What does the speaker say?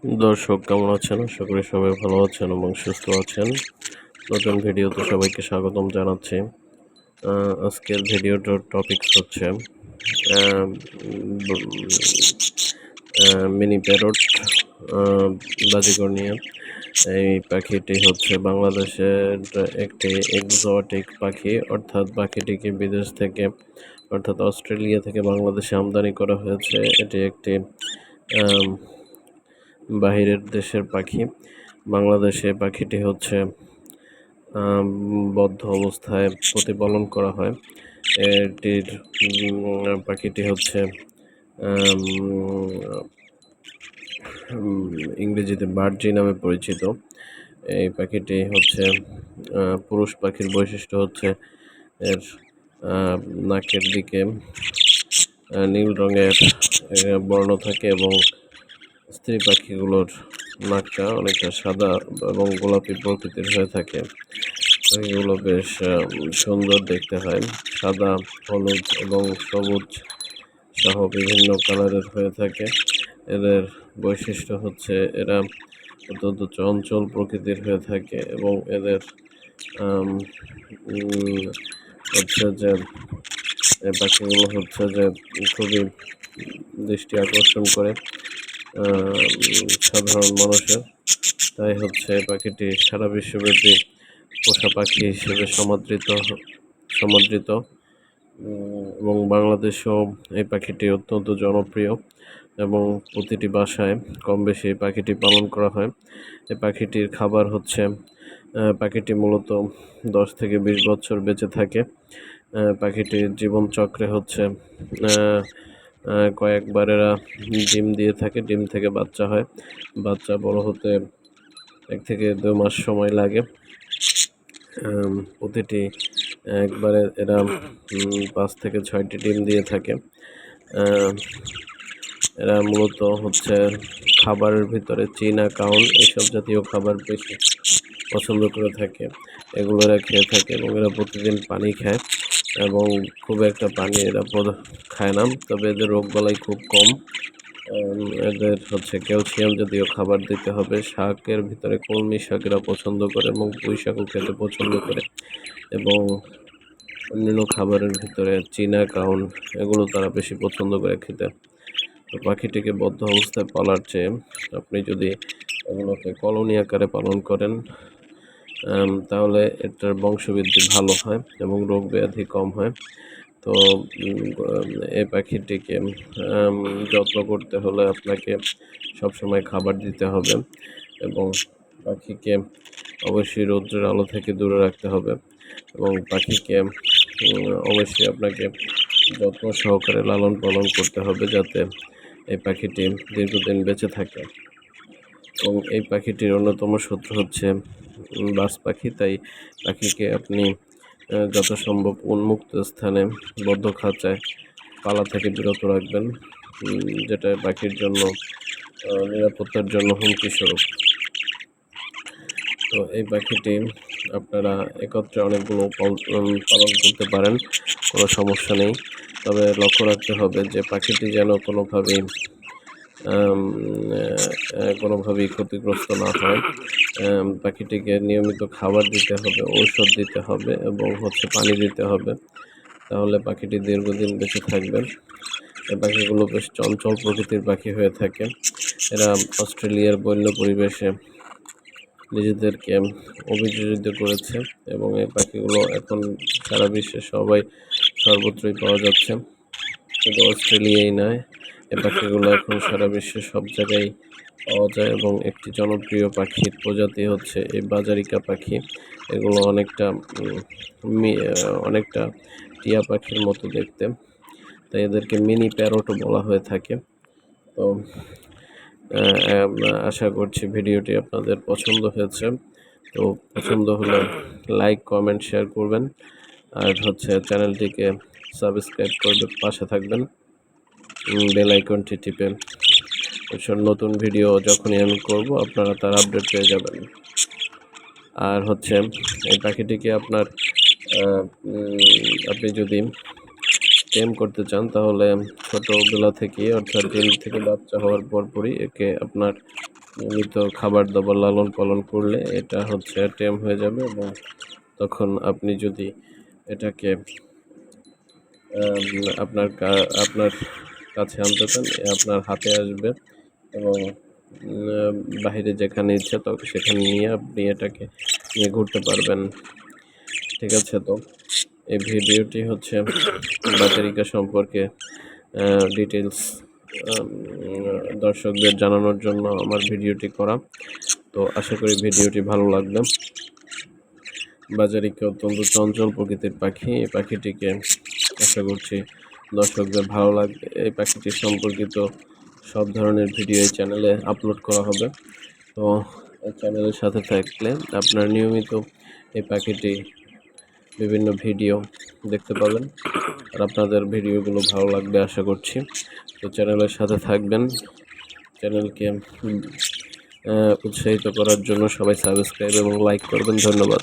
দর্শক কেমন আছেন? আশা করি সবাই ভালো আছেন এবং সুস্থ আছেন। নতুন ভিডিওতে সবাইকে স্বাগতম জানাচ্ছি। আজকের ভিডিওটার টপিকস হচ্ছে আ ব মিনি প্যারট আ বাজিকর নিয়ে। এই পাখিটি হচ্ছে বাংলাদেশের একটি এক্সোটিক পাখি, অর্থাৎ পাখিটিকে বিদেশ থেকে অর্থাৎ অস্ট্রেলিয়া থেকে বাংলাদেশে আমদানি করা হয়েছে। এটি একটি আম বাহিরের দেশের পাখি। বাংলাদেশে পাখিটি হচ্ছে আম বদ্ধ অবস্থায় প্রতিপালন করা হয়। এটির পাখিটি হচ্ছে আম ইংরেজিতে বার্জি নামে পরিচিত। এই পাখিটি হচ্ছে পুরুষ পাখির বৈশিষ্ট্য হচ্ছে এর নাকের দিকে নীল রঙের বর্ণ থাকে এবং স্ত্রী পাখিগুলোর নাকটা অনেকটা সাদা এবং গোলাপি প্রকৃতির হয়ে থাকে। পাখিগুলো বেশ সুন্দর দেখতে হয়। সাদা, হলুদ এবং সবুজ সহ বিভিন্ন কালারের হয়ে থাকে। এদের বৈশিষ্ট্য হচ্ছে এরা অত্যন্ত চঞ্চল প্রকৃতির হয়ে থাকে এবং এদের হচ্ছে যে পাখিগুলো হচ্ছে যে খুবই দৃষ্টি আকর্ষণ করে সাধারণ মানুষের। তাই হচ্ছে পাখিটি সারা বিশ্বব্যাপী পোষা পাখি হিসেবে সমাদৃত এবং বাংলাদেশেও এই পাখিটি অত্যন্ত জনপ্রিয় এবং প্রতিটি বাসায় কম বেশি এই পাখিটি পালন করা হয়। এই পাখিটির খাবার হচ্ছে পাখিটি মূলত 10 থেকে 20 বছর বেঁচে থাকে। পাখিটির জীবনচক্রে হচ্ছে কয়েকবার এরা ডিম দিয়ে থাকে, ডিম থেকে বাচ্চা হয়। বাচ্চা বড় হতে 1 থেকে 2 মাস সময় লাগে। প্রতিটি একবারে এরা 5 থেকে 6টি ডিম দিয়ে থাকে। এরা মূলত হচ্ছে খাবারের ভিতরে চীনা, কাউন এইসব জাতীয় খাবার বেশি পছন্দ করে থাকে। এগুলো এরা খেয়ে থাকে এবং এরা প্রতিদিন পানি খায় এবং খুব একটা পানি এরা খায় না। তবে এদের রোগবালাই খুব কম। এদের হচ্ছে ক্যালসিয়াম জাতীয় খাবার দিতে হবে। শাকের ভিতরে কলমি শাক এরা পছন্দ করে এবং পুঁই শাকও খেতে পছন্দ করে এবং অন্যান্য খাবারের ভিতরে চীনা, কাউন এগুলো তারা বেশি পছন্দ করে খেতে। তো পাখিটিকে বদ্ধ অবস্থায় পালার চেয়ে আপনি যদি এগুলোকে কলোনি আকারে পালন করেন তাহলে এটার বংশবৃদ্ধি ভালো হয় এবং রোগ ব্যাধি কম হয়। তো এই পাখিটিকে যত্ন করতে হলে আপনাকে সবসময় খাবার দিতে হবে এবং পাখিকে অবশ্যই রৌদ্রের আলো থেকে দূরে রাখতে হবে এবং পাখিকে অবশ্যই আপনাকে যত্ন সহকারে লালন পালন করতে হবে যাতে এই পাখিটি দীর্ঘদিন বেঁচে থাকে। এবং এই পাখিটির অন্যতম শত্রু হচ্ছে বাজ পাখি। তাই পাখিকে আপনি যথাসম্ভব উন্মুক্ত স্থানে বদ্ধ খাঁচায় পালা থেকে বিরত রাখবেন, যেটা পাখির জন্য নিরাপত্তার জন্য হুমকি স্বরূপ। তো এই পাখিটি আপনারা একত্রে অনেকগুলো পালন করতে পারেন, কোনো সমস্যা নেই। তবে লক্ষ্য রাখতে হবে যে পাখিটি যেন কোনোভাবেই ক্ষতিগ্রস্ত না হয়। পাখিটিকে নিয়মিত খাবার দিতে হবে, ঔষধ দিতে হবে এবং হচ্ছে পানি দিতে হবে। তাহলে পাখিটি দীর্ঘদিন বেঁচে থাকবে। এই পাখিগুলো বেশ চঞ্চল প্রকৃতির পাখি হয়ে থাকে। এরা অস্ট্রেলিয়ার বন্য পরিবেশে নিজেদেরকে অভিযোজিত করেছে এবং এই পাখিগুলো এখন সারা বিশ্বে সর্বত্রই পাওয়া যাচ্ছে। শুধু অস্ট্রেলিয়াই নয়, এই পাখিগুলো এখন সারা বিশ্বে সব জায়গায় পাওয়া যায় এবং একটি জনপ্রিয় পাখির প্রজাতি হচ্ছে এই বাজারিকা পাখি। এগুলো অনেকটা টিয়া পাখির মতো দেখতে, তাই এদেরকে মিনি প্যারটও বলা হয়ে থাকে। তো আশা করছি ভিডিওটি আপনাদের পছন্দ হয়েছে। তো পছন্দ হলে লাইক, কমেন্ট, শেয়ার করবেন আর হচ্ছে চ্যানেলটিকে সাবস্ক্রাইব করে পাশে থাকবেন। বেল আইকনটি টিপে নতুন ভিডিও যখনই আমি করব আপনারা তার আপডেট পেয়ে যাবেন। আর হচ্ছে এই পাখিটিকে আপনি যদি টেম করতে চান তাহলে ছোটোবেলা থেকে অর্থাৎ ডিম থেকে বাচ্চা হওয়ার পরপরই একে আপনার নিয়মিত খাবার দাবার লালন পালন করলে এটা হচ্ছে টেম হয়ে যাবে, এবং তখন আপনি যদি এটাকে আপনার কাছে আনতে চান, আপনার হাতে আসবে, এবং বাহিরে যেখানে ইচ্ছা তখন সেখানে নিয়ে আপনি এটাকে নিয়ে ঘুরতে পারবেন। ঠিক আছে? তো এই ভিডিওটি হচ্ছে বাজারিকা সম্পর্কে ডিটেলস দর্শকদের জানানোর জন্য আমার ভিডিওটি করা। তো আশা করি ভিডিওটি ভালো লাগবে। বাজারিকা অত্যন্ত চঞ্চল প্রকৃতির পাখি। এই পাখিটিকে আশা করছি দর্শকদের ভালো লাগবে। এই পাখিটির সম্পর্কিত সব ধরনের ভিডিও এই চ্যানেলে আপলোড করা হবে। তো এই চ্যানেলের সাথে থাকলে আপনার নিয়মিত এই পাখিটি বিভিন্ন ভিডিও দেখতে পাবেন, আর আপনাদের ভিডিওগুলো ভালো লাগবে আশা করছি। তো চ্যানেলের সাথে থাকবেন। চ্যানেলকে উৎসাহিত করার জন্য সবাই সাবস্ক্রাইব এবং লাইক করবেন। ধন্যবাদ।